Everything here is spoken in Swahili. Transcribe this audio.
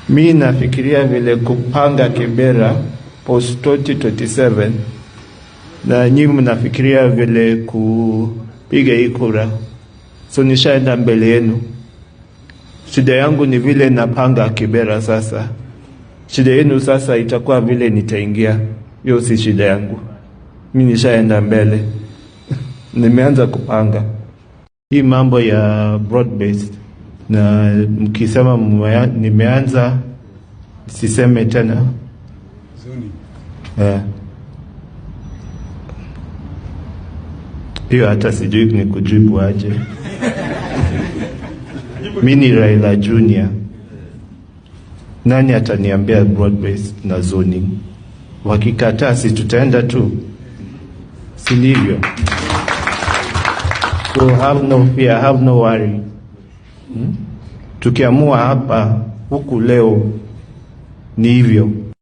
Mi nafikiria vile kupanga Kibera post 2027 na nyinyi mnafikiria vile kupiga hii kura. So nishaenda mbele yenu. Shida yangu ni vile napanga Kibera sasa. Shida yenu sasa itakuwa vile nitaingia. Hiyo si shida yangu. Mimi nishaenda mbele. Nimeanza kupanga hii mambo ya broad based, na mkisema nimeanza siseme tena hiyo hata sijui ni kujibu aje. Mimi ni Raila Junior. Nani ataniambia broad based na zoning? Wakikataa si tutaenda tu, si ndivyo? So have no fear, have no worry. Tukiamua hapa huku leo ni hivyo.